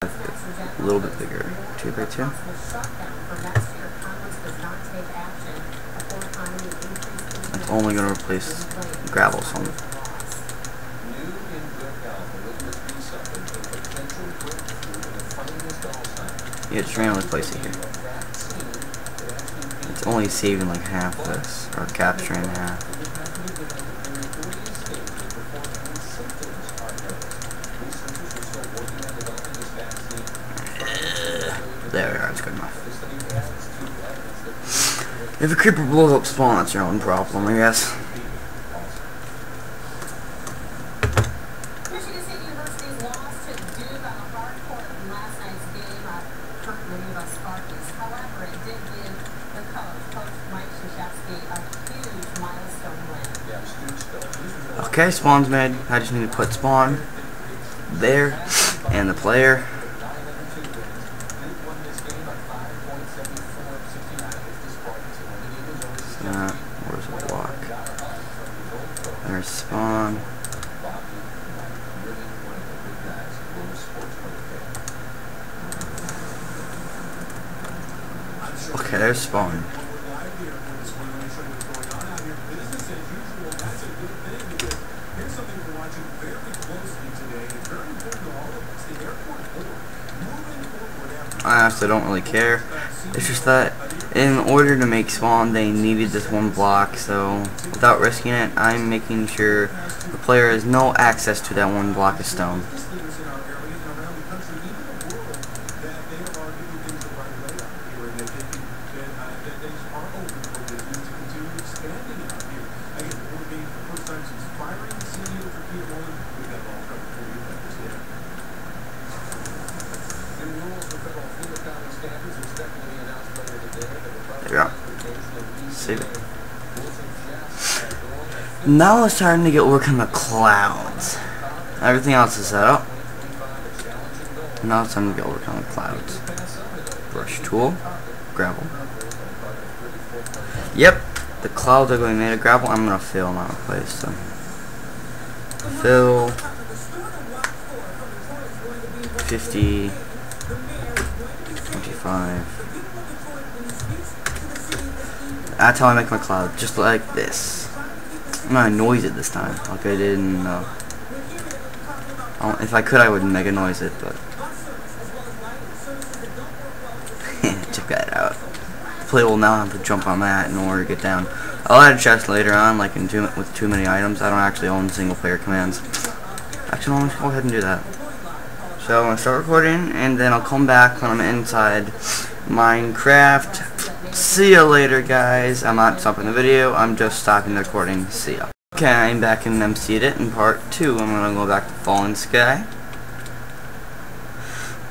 a little bit bigger. 2x2. It's only going to replace gravel some. Yeah, just randomly place it here. It's only saving like half this, or capturing half. There we are, it's good enough. If a creeper blows up spawn, that's your own problem, I guess. Michigan State University's loss to Duke on the hard court in last night's game hurt many of us Sparkies. However, it did give the coach Mike Krzyzewski, a huge milestone win. Okay, spawn's made. I just need to put spawn there and the player. Where's the block? There's spawn. Okay, there's spawn. I honestly don't really care. It's just that in order to make spawn, they needed this one block, so without risking it, I'm making sure the player has no access to that one block of stone. There we go. Save it. Now it's time to get working on the clouds. Everything else is set up. Now it's time to get working on the clouds. Brush tool. Gravel. Yep. The clouds are going to be made of gravel. I'm going to fill, not replace them. Fill. 50. 25. That's how I make my cloud, just like this. I'm gonna noise it this time, like I did in, if I could I would mega noise it, but check that out. The player will now have to jump on that in order to get down. I'll add a chest later on, like with too many items. I don't actually own single player commands. Actually, I'm gonna go ahead and do that. So I'm gonna start recording, and then I'll come back when I'm inside Minecraft. See ya later, guys. I'm not stopping the video, I'm just stopping the recording. See ya. Okay, I'm back in MC'd it in part 2. I'm gonna go back to Fallen Sky.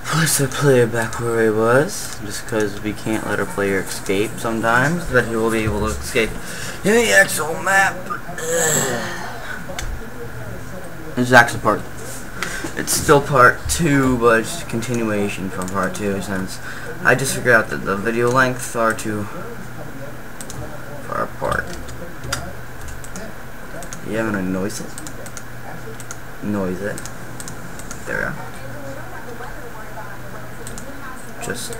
Place the player back where he was, just because we can't let our player escape sometimes, but he will be able to escape in the actual map. This is actually part. It's still part 2, but it's a continuation from part 2, since I just figured out that the video lengths are too far apart. Yeah, I'm gonna noise it. Noise it. There. Just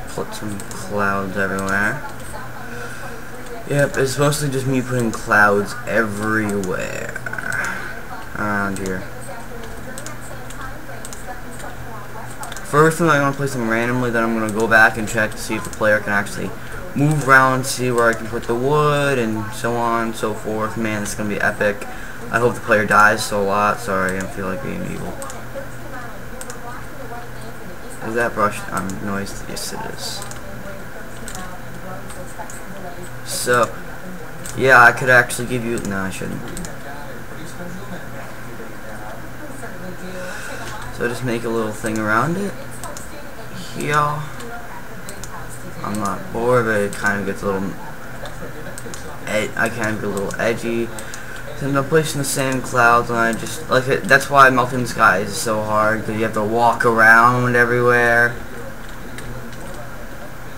put some clouds everywhere. Yep, it's mostly just me putting clouds everywhere around here. First, I'm going to place them randomly, then I'm going to go back and check to see if the player can actually move around, see where I can put the wood, and so on and so forth. Man, it's going to be epic. I hope the player dies so a lot. Sorry, I don't feel like being evil. Is that brushed on noise? Yes, it is. So, yeah, I could actually give you... No, I shouldn't. So just make a little thing around it. Here. I'm not bored, but it kind of gets a little... I kind of get a little edgy. And I'm placing the same clouds, and I just like it. That's why Melting Sky is so hard, because you have to walk around everywhere.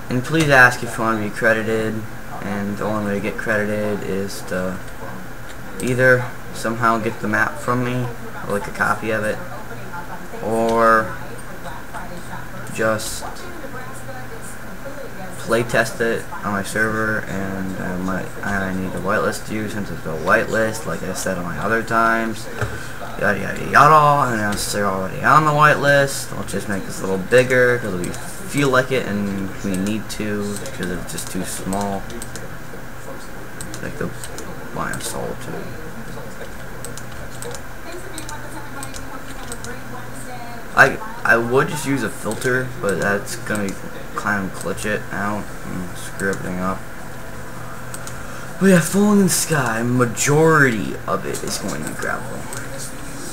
And please ask if you want to be credited, and the only way to get credited is to either somehow get the map from me, or like a copy of it, or just play test it on my server, and I need to whitelist you since it's a whitelist, like I said on my other times. Yada yada yada, and now they're already on the whitelist. Let's just make this a little bigger because we feel like it and we need to, because it's just too small. Like the Lion Solitude. I would just use a filter, but that's gonna kind of glitch it out and screw everything up. But yeah, Falling in the Sky, majority of it is going to be gravel.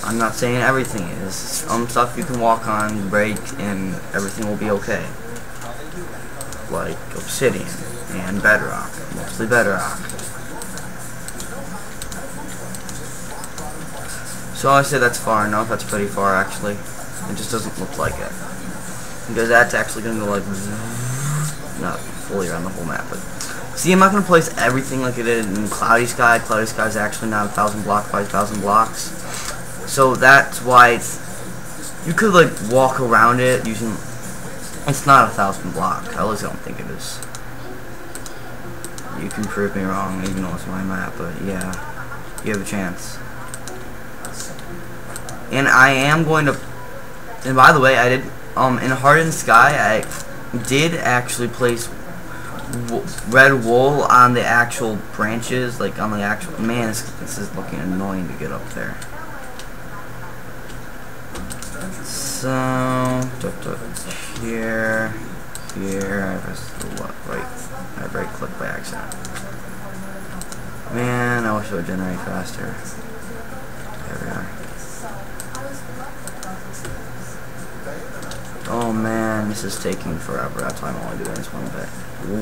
I'm not saying everything is. Some stuff you can walk on, break, and everything will be okay. Like obsidian and bedrock, mostly bedrock. So I say that's far enough. That's pretty far actually. It just doesn't look like it, because that's actually gonna go like not fully around the whole map. But see, I'm not gonna place everything like it did in Cloudy Sky. Cloudy Sky is actually not 1,000 blocks by 1,000 blocks. So that's why you could like walk around it using. It's not 1,000 blocks. At least I don't think it is. You can prove me wrong, even though it's my map. But yeah, you have a chance. And I am going to. And by the way, I did in Hardened Sky. I did actually place red wool on the actual branches, like on the actual. Man, this is looking annoying to get up there. So here, I pressed the right. I right click by accident. Man, I wish it would generate faster. There we are. Oh man, this is taking forever. That's why I'm only doing this one bit.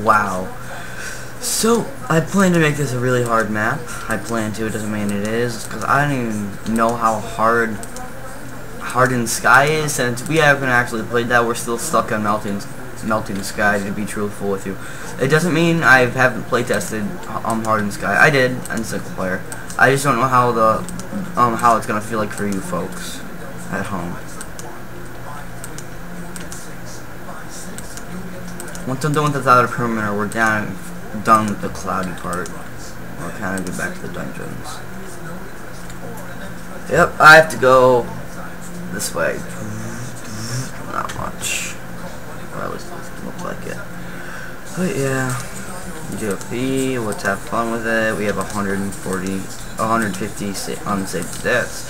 Wow. So, I plan to make this a really hard map. I plan to, it doesn't mean it is, because I don't even know how hard Hardened Sky is. Since we haven't actually played that, we're still stuck on Melting Sky, to be truthful with you. It doesn't mean I haven't playtested Hardened Sky. I did, on single player. I just don't know how the how it's gonna feel like for you folks at home. Once I'm done with this outer perimeter, we're done with the cloudy part. We'll kind of get back to the dungeons. Yep, I have to go this way. Not much. Or at least it doesn't look like it. But yeah. GOP, let's have fun with it. We have 150 unsaved deaths.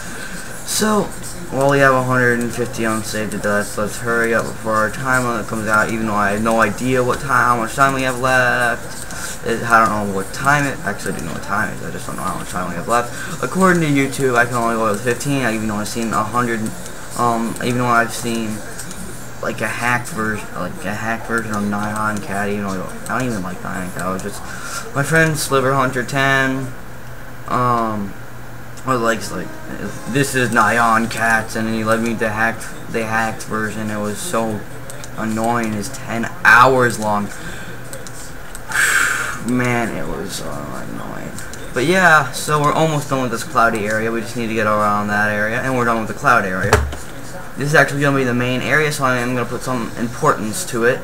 So, while we have 150 unsaved deaths, let's hurry up before our time limit comes out, even though I have no idea how much time we have left. I don't know what time it, actually I do know what time it is, I just don't know how much time we have left. According to YouTube, I can only go with 15, even though I've seen 100, even though I've seen like a hacked version of Nyan Cat, even though I don't even like Nyan Cat. I was just, my friend Sliver Hunter 10, was like, this is Nyan Cats, and he led me to the hacked version. It was so annoying. It's 10 hours long. Man, it was so annoying. But yeah, so we're almost done with this cloudy area. We just need to get around that area, and we're done with the cloud area. This is actually going to be the main area, so I am going to put some importance to it.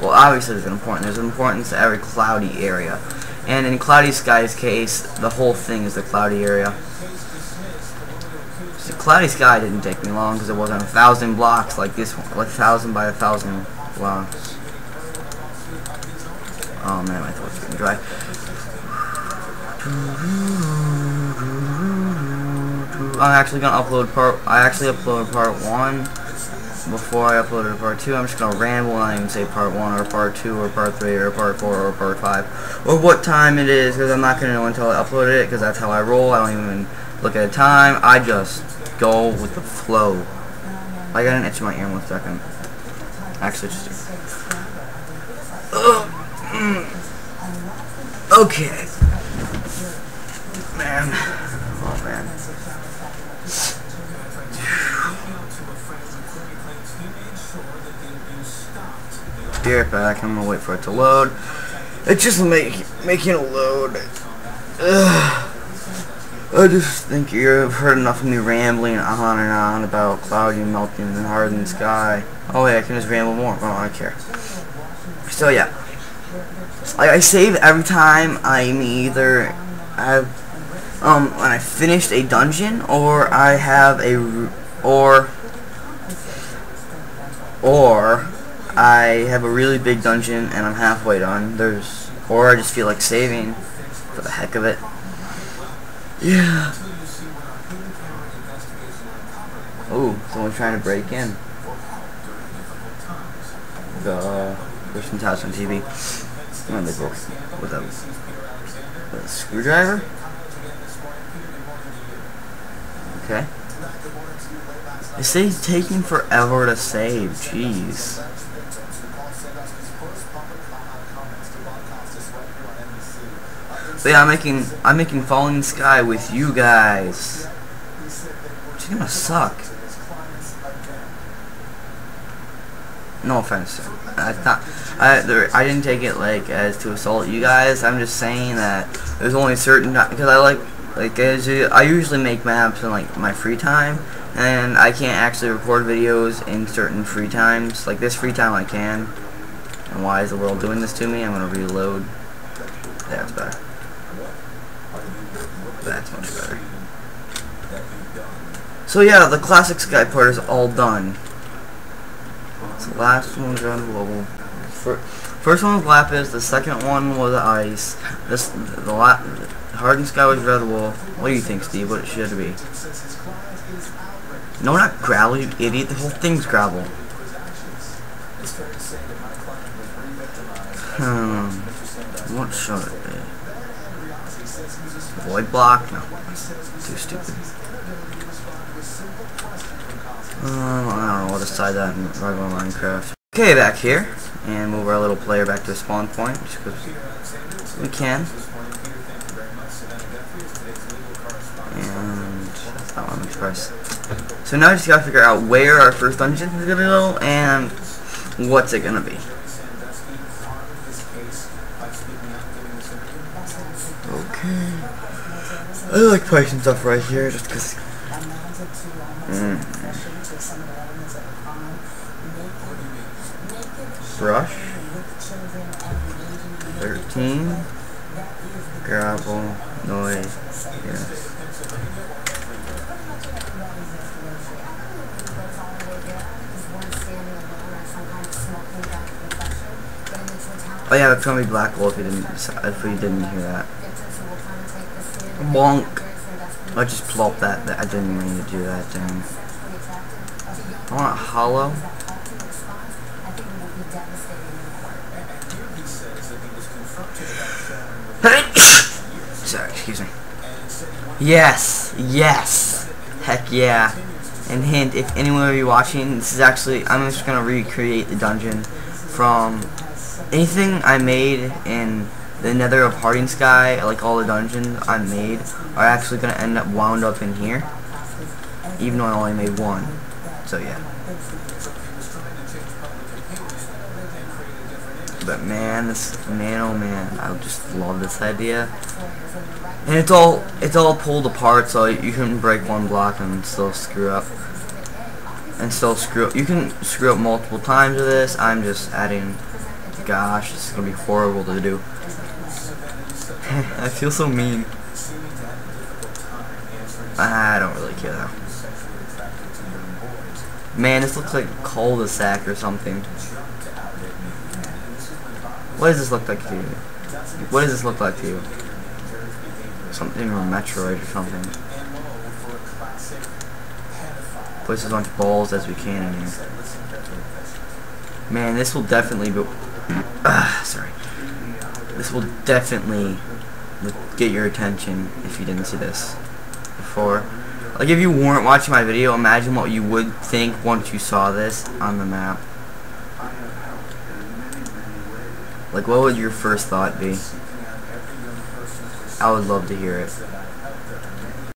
Well, obviously there's an importance to every cloudy area. And in Cloudy Sky's case, the whole thing is the cloudy area. So Cloudy Sky didn't take me long because it wasn't 1,000 blocks like this one, like 1,000 by 1,000 blocks. Oh man, my throat's getting dry. I'm actually gonna upload I actually uploaded part 1 before I uploaded part 2. I'm just gonna ramble and not even say part 1 or part 2 or part 3 or part 4 or part 5 or what time it is, because I'm not gonna know until I upload it, because that's how I roll. I don't even look at the time. I just go with the flow. I got an itch in my ear in 1 second. Actually, just okay. Man. Oh man. Be right back. I'm gonna wait for it to load. It's just making a load. Ugh. I just think you've heard enough of me rambling on and on about cloudy and melting and hardened sky. Oh wait, I can just ramble more. Oh, I don't care. So yeah, I save every time I'm either when I finished a dungeon or I have a or I have a really big dungeon and I'm halfway done. Or I just feel like saving for the heck of it. Yeah. Oh, someone's trying to break in. The person touched on TV. Oh, they broke with a screwdriver. Okay. They say it's taking forever to save. Jeez. So yeah, I'm making Falling Sky with you guys. It's gonna suck. No offense, sir. I didn't take it like as to assault you guys. I'm just saying that there's only certain because I usually make maps in like my free time, and I can't actually record videos in certain free times. Like this free time I can. And why is the world doing this to me? I'm gonna reload. There, it's better. That's much better. So yeah, the classic sky part is all done. So the last one was on level. First one was lapis. The second one was ice. The hardened sky was red wool. What do you think, Steve? What it should be? No, not gravel, you idiot. The whole thing's gravel. What should it be? Void block? No. Too stupid. I don't know, I'll decide that in regular Minecraft. Okay, back here. And move our little player back to a spawn point, just because we can. And that's not what I'm express. So now I just gotta figure out where our first dungeon is gonna go, and what's it gonna be. Okay. I like placing stuff right here just because. Brush. 13. Gravel. Noise. Yes. Oh yeah, it's gonna be black hole if you didn't hear that. Bonk. I just plopped that. I didn't mean to do that. Damn. I want hollow. Sorry, excuse me. Yes, yes. Heck yeah. And hint, if anyone of you watching, this is actually, I'm just gonna recreate the dungeon from anything I made in the Nether of Hardened Sky. Like all the dungeons I made are actually gonna end up wound up in here, even though I only made one. So yeah. But man, oh man, I just love this idea. And it's all pulled apart, so you can break one block and still screw up. You can screw up multiple times with this. I'm just adding. Gosh, this is gonna be horrible to do. I feel so mean. I don't really care though. Man, this looks like a cul-de-sac or something. What does this look like to you? What does this look like to you? Something from Metroid or something. Place as much balls as we can in here. Man, this will definitely be. Sorry. This will definitely get your attention if you didn't see this before. Like if you weren't watching my video, imagine what you would think once you saw this on the map. Like what would your first thought be? I would love to hear it.